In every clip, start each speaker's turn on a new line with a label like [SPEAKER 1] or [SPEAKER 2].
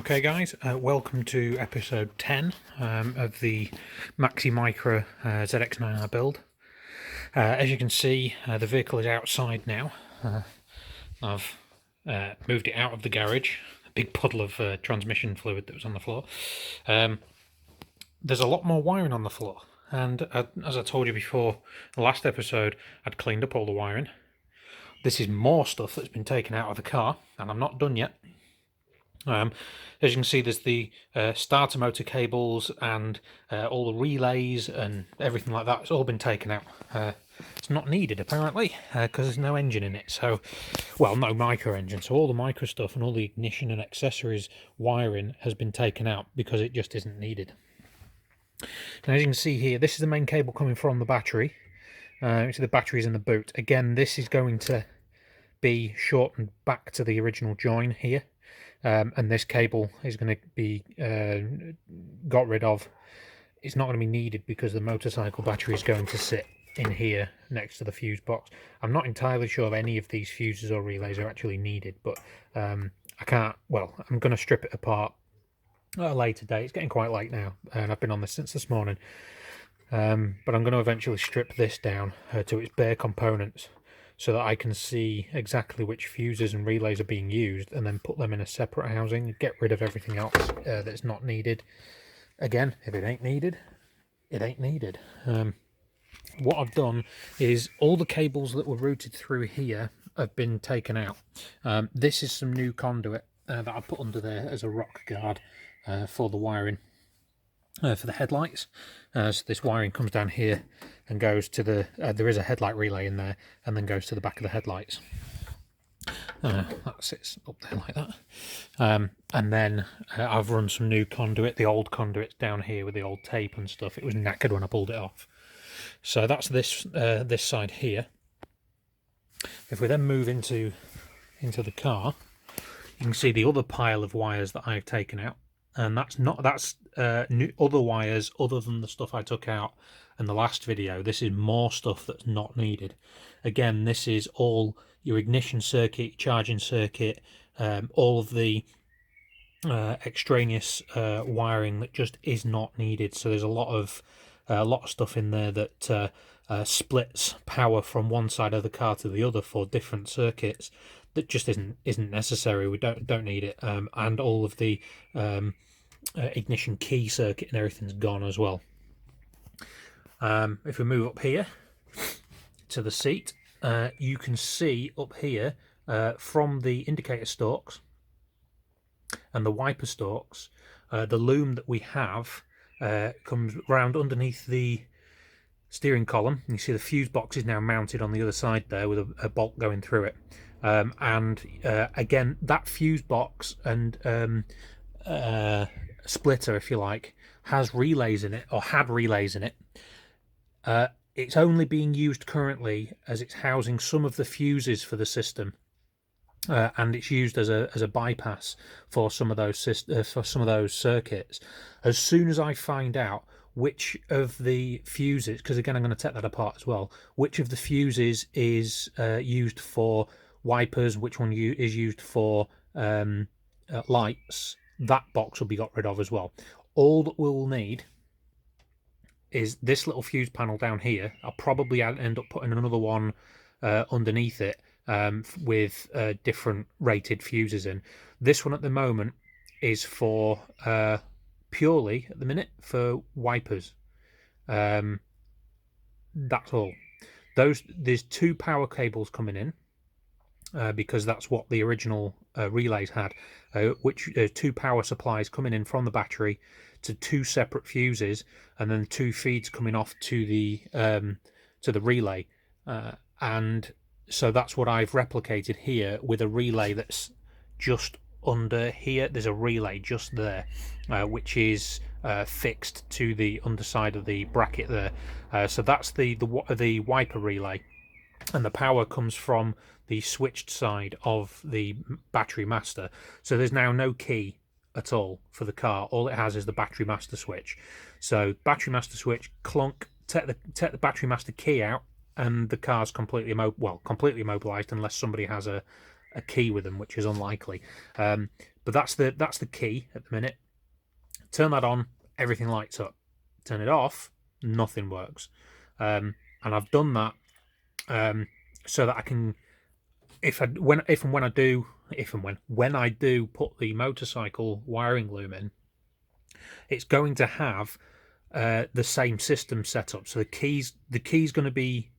[SPEAKER 1] Okay guys, welcome to episode 10 of the Maxi Micra ZX9R build. As you can see, the vehicle is outside now. I've moved it out of the garage, a big puddle of transmission fluid that was on the floor. There's a lot more wiring on the floor, and as I told you before, the last episode, I'd cleaned up all the wiring. This is more stuff that's been taken out of the car, and I'm not done yet. As you can see, there's the starter motor cables and all the relays and everything like that. It's all been taken out. It's not needed apparently because there's no engine in it. So, well, no micro engine. So all the micro stuff and all the ignition and accessories wiring has been taken out because it just isn't needed. Now, as you can see here, this is the main cable coming from the battery. So the battery's in the boot. Again, this is going to be shortened back to the original join here. And this cable is going to be got rid of. It's not going to be needed because the motorcycle battery is going to sit in here next to the fuse box. I'm not entirely sure if any of these fuses or relays are actually needed, but I can't, well, I'm going to strip it apart at a later date. It's getting quite late now, and I've been on this since this morning. But I'm going to eventually strip this down to its bare components, so that I can see exactly which fuses and relays are being used and then put them in a separate housing, get rid of everything else that's not needed. Again, if it ain't needed, it ain't needed. What I've done is all the cables that were routed through here have been taken out. This is some new conduit that I put under there as a rock guard for the wiring. For the headlights. So this wiring comes down here and goes to the there is a headlight relay in there and then goes to the back of the headlights. That sits up there like that. And then I've run some new conduit. The old conduit's down here with the old tape and stuff. It was knackered when I pulled it off. So that's this this side here. If we then move into the car, you can see the other pile of wires that I've taken out. And that's new other wires other than the stuff I took out in the last video. This is more stuff that's not needed. Again, this is all your ignition circuit, charging circuit, all of the extraneous wiring that just is not needed. So there's a lot of stuff in there that splits power from one side of the car to the other for different circuits that just isn't necessary. We don't need it, and all of the ignition key circuit and everything's gone as well. If we move up here to the seat, you can see up here from the indicator stalks and the wiper stalks, the loom that we have comes round underneath the steering column. You see the fuse box is now mounted on the other side there with a bolt going through it. Again, that fuse box and splitter, if you like, has relays in it, or had relays in it. It's only being used currently as it's housing some of the fuses for the system, and it's used as a bypass for some of those circuits. As soon as I find out which of the fuses, because again I'm going to take that apart as well, which of the fuses is used for wipers, which one is used for lights, that box will be got rid of as well. All that we'll need is this little fuse panel down here. I'll probably end up putting another one underneath it with different rated fuses in. This one at the moment is for purely at the minute for wipers. That's all. There's two power cables coming in. Because that's what the original relays had, which two power supplies coming in from the battery to two separate fuses, and then two feeds coming off to the relay, and so that's what I've replicated here with a relay that's just under here. There's a relay just there, which is fixed to the underside of the bracket there. So that's the wiper relay, and the power comes from the switched side of the battery master. So there's now no key at all for the car. All it has is the battery master switch. So battery master switch, clunk, take the battery master key out, and the car's completely immobilized unless somebody has a key with them, which is unlikely. But that's the key at the minute. Turn that on, everything lights up. Turn it off, nothing works. And I've done that so that I can, when I do put the motorcycle wiring loom in, it's going to have the same system set up. So the key's going to be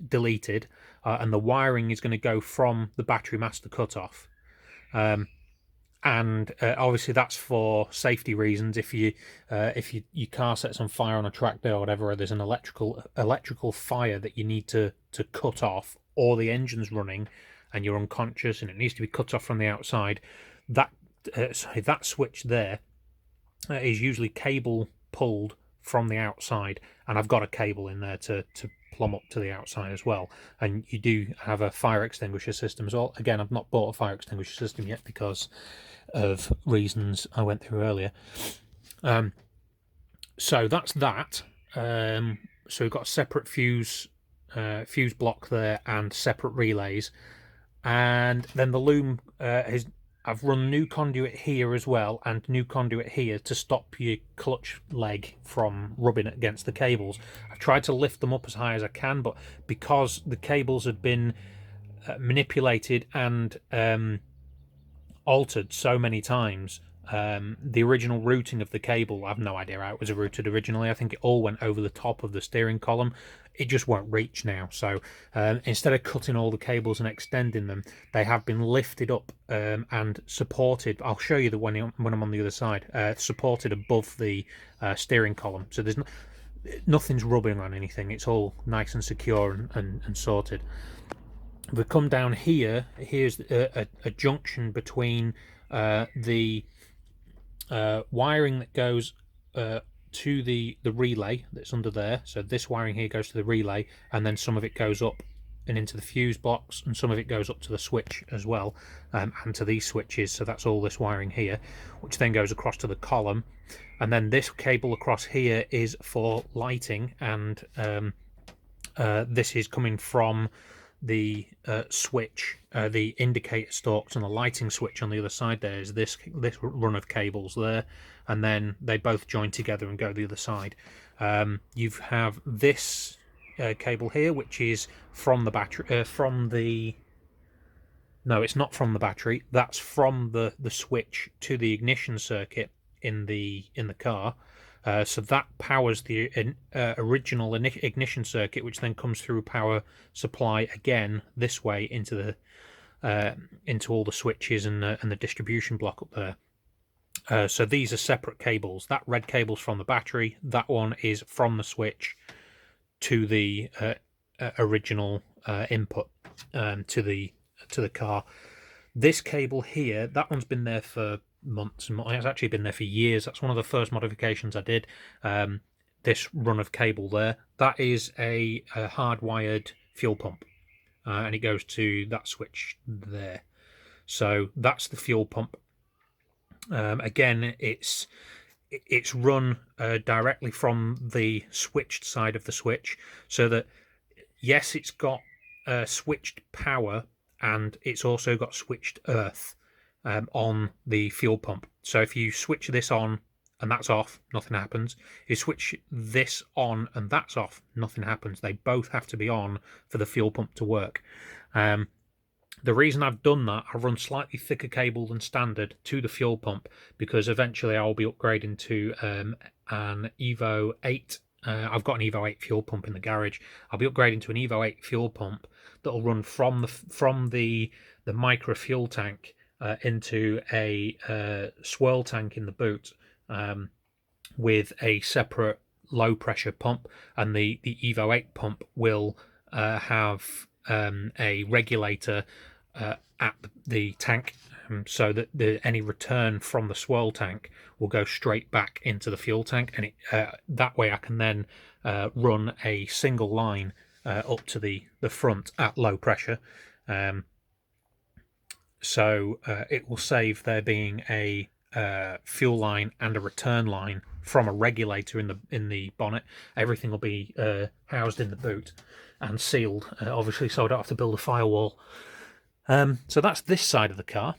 [SPEAKER 1] deleted, and the wiring is going to go from the battery master cutoff. And obviously that's for safety reasons. If your car sets on fire on a track day or whatever, or there's an electrical fire that you need to cut off, or the engine's running and you're unconscious and it needs to be cut off from the outside, that switch there is usually cable pulled from the outside, and I've got a cable in there to plumb up to the outside as well. And you do have a fire extinguisher system as well. Again, I've not bought a fire extinguisher system yet because of reasons I went through earlier. So that's that. So we've got a separate fuse block there and separate relays, and then the loom I've run new conduit here as well, and new conduit here to stop your clutch leg from rubbing against the cables. I've tried to lift them up as high as I can, but because the cables had been manipulated and altered so many times, the original routing of the cable, I have no idea how it was routed originally. I think it all went over the top of the steering column. It just won't reach now. So instead of cutting all the cables and extending them, they have been lifted up and supported. I'll show you the when I'm on the other side. Supported above the steering column. So there's nothing's rubbing on anything. It's all nice and secure and sorted. If we come down here, here's a junction between the wiring that goes to the relay that's under there. So this wiring here goes to the relay, and then some of it goes up and into the fuse box, and some of it goes up to the switch as well, and to these switches. So that's all this wiring here, which then goes across to the column. And then this cable across here is for lighting, and this is coming from the switch, the indicator stalks, and the lighting switch on the other side. There is this run of cables there, and then they both join together and go the other side. You have this cable here, which is from the battery, no, it's not from the battery. That's from the switch to the ignition circuit in the car. So that powers the original ignition circuit, which then comes through power supply again this way into all the switches and the distribution block up there. So these are separate cables. That red cable's from the battery. That one is from the switch to the original input to the car. This cable here, that one's been there for months and months. It's actually been there for years. That's one of the first modifications I did. This run of cable there, that is a hardwired fuel pump, and it goes to that switch there. So that's the fuel pump. Again, it's run directly from the switched side of the switch, so that yes, it's got switched power, and it's also got switched earth on the fuel pump. So if you switch this on and that's off, nothing happens. You switch this on and that's off, nothing happens. They both have to be on for the fuel pump to work. The reason I've done that, I run slightly thicker cable than standard to the fuel pump, because eventually I'll be upgrading to an Evo 8. I've got an Evo 8 fuel pump in the garage. I'll be upgrading to an Evo 8 fuel pump that'll run from the Micra fuel tank into a swirl tank in the boot, with a separate low pressure pump, and the Evo 8 pump will have a regulator at the tank, so that any return from the swirl tank will go straight back into the fuel tank, and that way I can then run a single line up to the front at low pressure. So it will save there being a fuel line and a return line from a regulator in the bonnet. Everything will be housed in the boot and sealed, obviously, so I don't have to build a firewall. So that's this side of the car.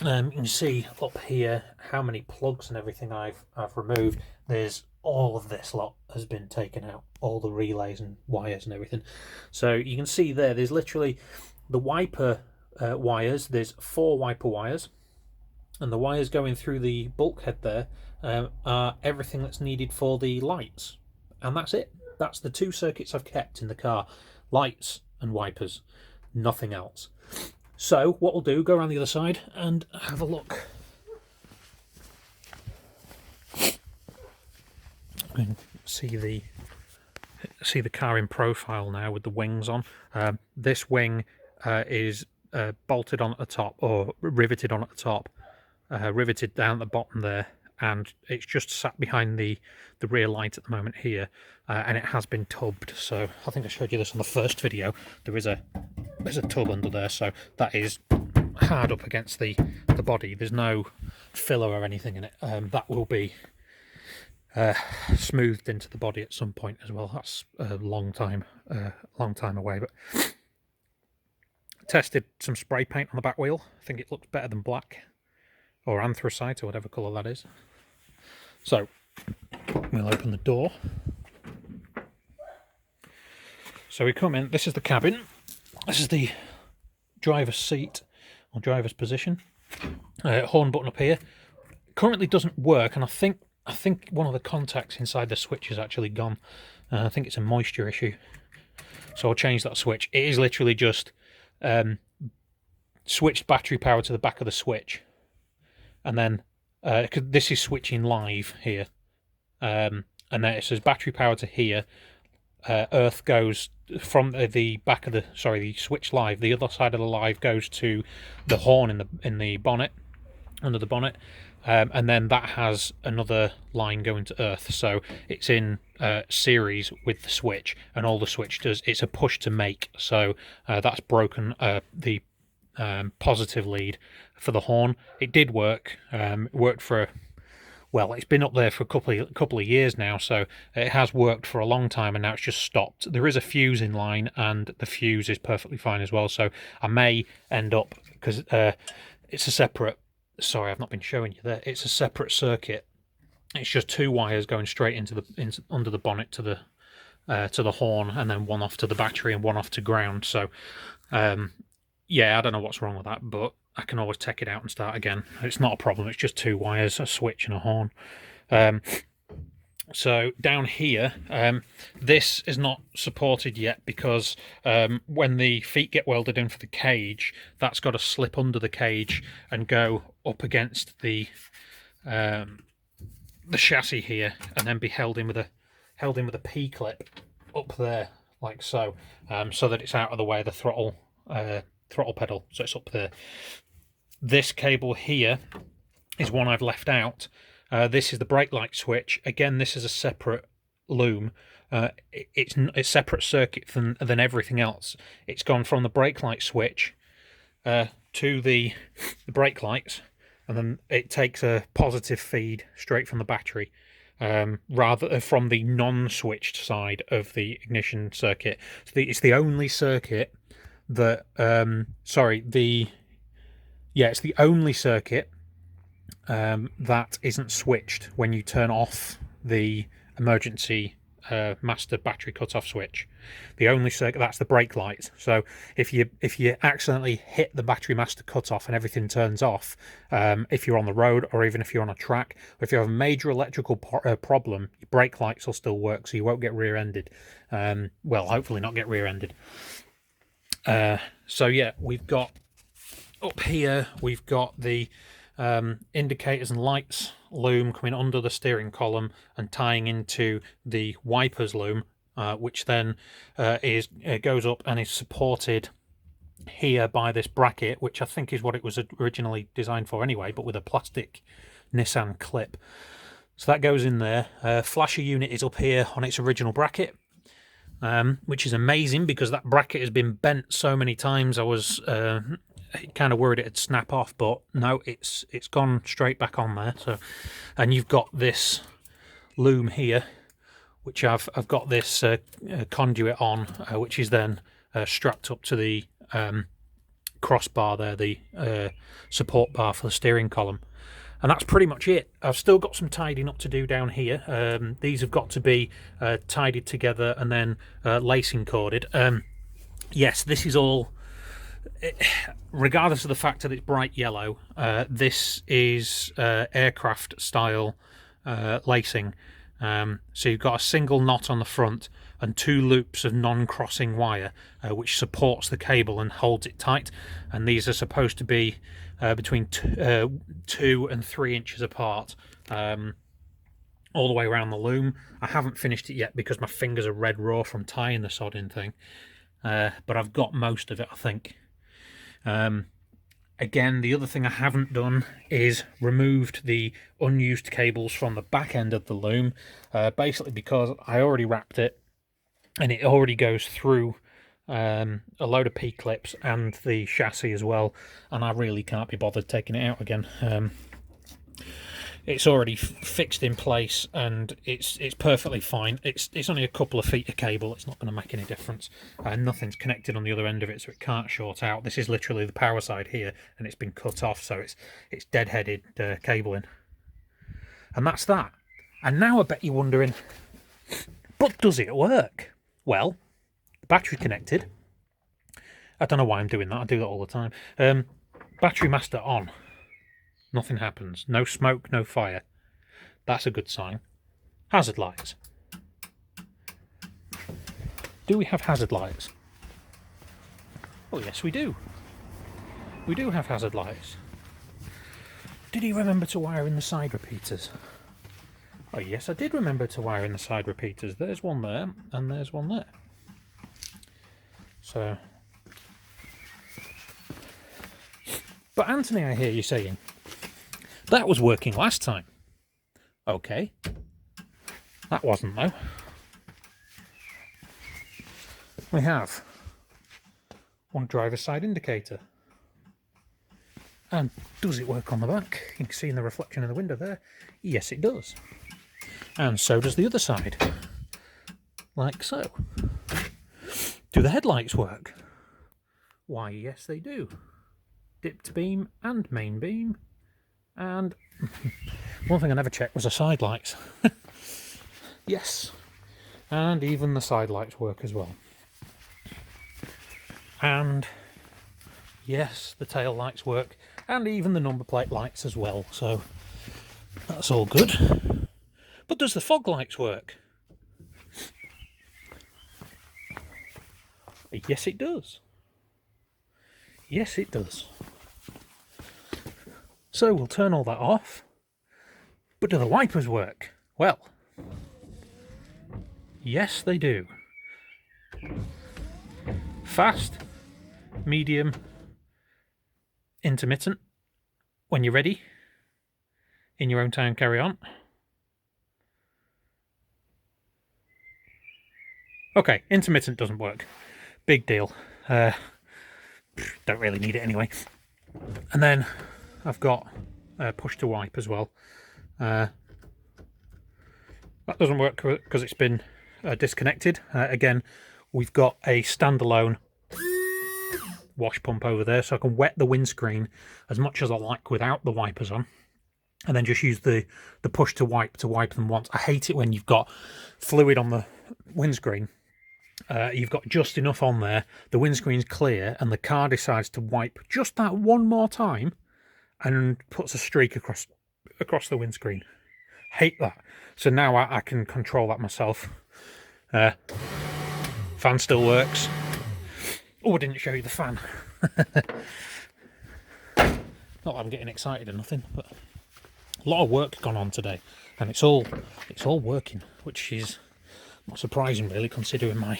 [SPEAKER 1] You can see up here how many plugs and everything I've removed. There's all of this lot has been taken out, all the relays and wires and everything. So you can see there's literally the wiper wires. There's 4 wiper wires, and the wires going through the bulkhead there are everything that's needed for the lights, and that's it. That's the 2 circuits I've kept in the car: lights and wipers, nothing else. So what we'll do, go around the other side and have a look. You can see the car in profile now with the wings on. This wing is bolted on at the top, or riveted on at the top, riveted down at the bottom there, and it's just sat behind the rear light at the moment here, and it has been tubbed. So I think I showed you this on the first video. There's a tub under there, so that is hard up against the body. There's no filler or anything in it. That will be smoothed into the body at some point as well. That's a long time away. But tested some spray paint on the back wheel. I think it looks better than black or anthracite or whatever colour that is. So we'll open the door. So we come in. This is the cabin. This is the driver's seat or driver's position. Horn button up here. Currently doesn't work, and I think one of the contacts inside the switch is actually gone. I think it's a moisture issue. So I'll change that switch. It is literally just switched battery power to the back of the switch, and then cause this is switching live here, and then it says battery power to here. Earth goes from the back of the switch live. The other side of the live goes to the horn in the bonnet, under the bonnet, and then that has another line going to earth. So it's in series with the switch, and all the switch does, it's a push to make. So that's broken the positive lead for the horn. It did work. It worked for, well, it's been up there for a couple of years now, so it has worked for a long time, and now it's just stopped. There is a fuse in line, and the fuse is perfectly fine as well, so I may end up, because it's a separate, sorry, I've not been showing you there, it's a separate circuit. It's just 2 wires going straight into under the bonnet to the horn, and then one off to the battery and one off to ground. So yeah, I don't know what's wrong with that, but I can always take it out and start again. It's not a problem. It's just 2 wires, a switch and a horn. So down here, this is not supported yet because when the feet get welded in for the cage, that's got to slip under the cage and go up against the chassis here, and then be held in with a P-clip up there, like so, so that it's out of the way of the throttle pedal, so it's up there. This cable here is one I've left out. This is the brake light switch. Again, this is a separate loom. It's a separate circuit than everything else. It's gone from the brake light switch to the brake lights, and then it takes a positive feed straight from the battery, rather from the non-switched side of the ignition circuit. So it's the only circuit that it's the only circuit that isn't switched when you turn off the emergency master battery cutoff switch. The only circuit, that's the brake light. So if you accidentally hit the battery master cutoff and everything turns off, if you're on the road, or even if you're on a track, or if you have a major electrical problem, your brake lights will still work, so you won't get rear-ended. Well, hopefully not get rear-ended. So yeah, we've got up here, we've got the indicators and lights loom coming under the steering column and tying into the wipers loom, which then goes up and is supported here by this bracket, which I think is what it was originally designed for anyway, but with a plastic Nissan clip. So that goes in there. Flasher unit is up here on its original bracket, which is amazing because that bracket has been bent so many times. I was kind of worried it'd snap off, but no, it's gone straight back on there. So, and you've got this loom here, which I've got this conduit on, which is then strapped up to the crossbar there, the support bar for the steering column. And that's pretty much it. I've still got some tidying up to do down here. These have got to be tidied together and then lacing corded. Yes, this is all, regardless of the fact that it's bright yellow, this is aircraft style lacing. So you've got a single knot on the front and 2 loops of non-crossing wire which supports the cable and holds it tight, and these are supposed to be between 2 and 3 inches apart all the way around the loom. I haven't finished it yet because my fingers are red raw from tying the sodding thing, but I've got most of it, I think. Again, the other thing I haven't done is removed the unused cables from the back end of the loom, basically because I already wrapped it and it already goes through a load of P-clips and the chassis as well, and I really can't be bothered taking it out again. It's already fixed in place and it's perfectly fine. It's only a couple of feet of cable. It's not going to make any difference. Nothing's connected on the other end of it, so it can't short out. This is literally the power side here, and it's been cut off, so it's dead-headed cabling. And that's that. And now I bet you're wondering, but does it work? Well, the battery connected. I don't know why I'm doing that. I do that all the time. Battery master on. Nothing happens. No smoke, no fire. That's a good sign. Hazard lights. Do we have hazard lights? Oh yes, we do. We do have hazard lights. Did he remember to wire in the side repeaters? Oh yes, I did remember to wire in the side repeaters. There's one there, and there's one there. So... But Anthony, I hear you saying, that was working last time. Okay. That wasn't, though. We have one driver's side indicator. And does it work on the back? You can see in the reflection in the window there. Yes, it does. And so does the other side. Like so. Do the headlights work? Why, yes, they do. Dipped beam and main beam. And one thing I never checked was the side lights. Yes. And even the side lights work as well. And yes, the tail lights work. And even the number plate lights as well. So that's all good. But does the fog lights work? Yes, it does. Yes, it does. So we'll turn all that off. But do the wipers work? Well, yes, they do. Fast, medium, intermittent. When you're ready, in your own time, carry on. Okay, intermittent doesn't work. Big deal. Don't really need it anyway. And then I've got push to wipe as well. That doesn't work because it's been disconnected. Again, we've got a standalone wash pump over there, so I can wet the windscreen as much as I like without the wipers on, and then just use the push to wipe them once. I hate it when you've got fluid on the windscreen. You've got just enough on there, the windscreen's clear, and the car decides to wipe just that one more time and puts a streak across the windscreen. Hate that. So now I can control that myself. Fan still works. Oh, I didn't show you the fan. Not that I'm getting excited or nothing, but a lot of work gone on today, and it's all working, which is not surprising really, considering my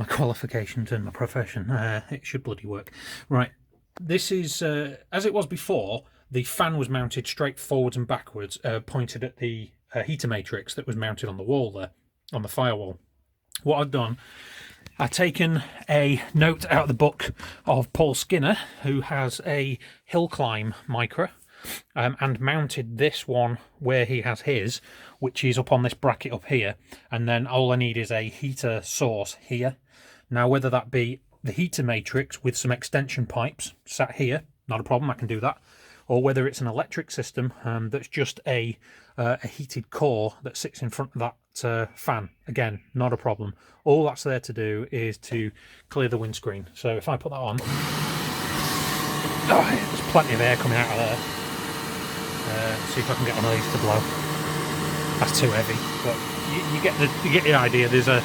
[SPEAKER 1] qualifications and my profession. It should bloody work. Right, this is as it was before. The fan was mounted straight forwards and backwards, pointed at the heater matrix that was mounted on the wall there, on the firewall. What I've done, I've taken a note out of the book of Paul Skinner, who has a hill climb Micra, and mounted this one where he has his, which is up on this bracket up here, and then all I need is a heater source here. Now, whether that be the heater matrix with some extension pipes sat here, not a problem, I can do that. Or whether it's an electric system that's just a heated core that sits in front of that fan, again, not a problem. All that's there to do is to clear the windscreen. So if I put that on, there's plenty of air coming out of there. See if I can get one of these to blow. That's too heavy, but you get the idea. The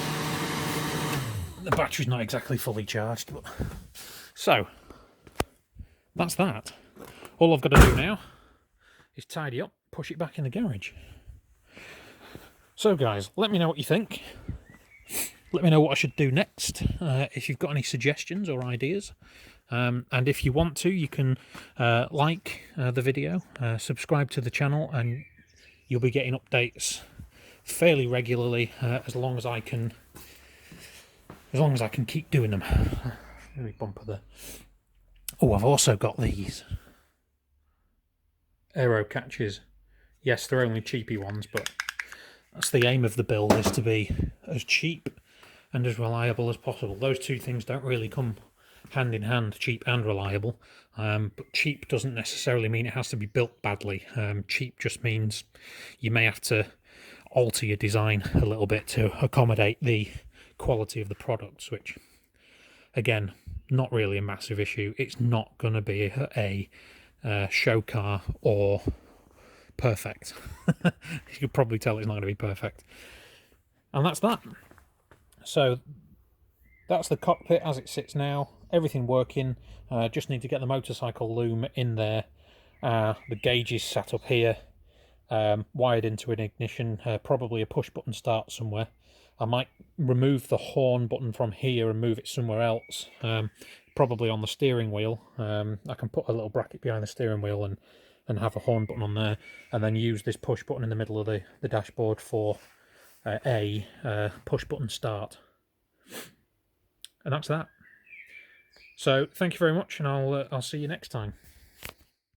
[SPEAKER 1] battery's not exactly fully charged, but so that's that. All I've got to do now is tidy up, push it back in the garage. So guys, let me know what you think. Let me know what I should do next, if you've got any suggestions or ideas. And if you want to, you can like the video, subscribe to the channel, and you'll be getting updates fairly regularly, as long as I can keep doing them. Let me bumper there. Oh, I've also got these aero catches. Yes, they're only cheapy ones, but that's the aim of the build, is to be as cheap and as reliable as possible. Those two things don't really come hand in hand, cheap and reliable, but cheap doesn't necessarily mean it has to be built badly. Cheap just means you may have to alter your design a little bit to accommodate the quality of the products, which again, not really a massive issue. It's not going to be a show car or perfect. You could probably tell it's not going to be perfect. And that's that. So that's the cockpit as it sits now. Everything working. Just need to get the motorcycle loom in there. The gauge is set up here, wired into an ignition, probably a push button start somewhere. I might remove the horn button from here and move it somewhere else, probably on the steering wheel. I can put a little bracket behind the steering wheel and have a horn button on there, and then use this push button in the middle of the dashboard for a push button start. And that's that. So thank you very much, and I'll see you next time.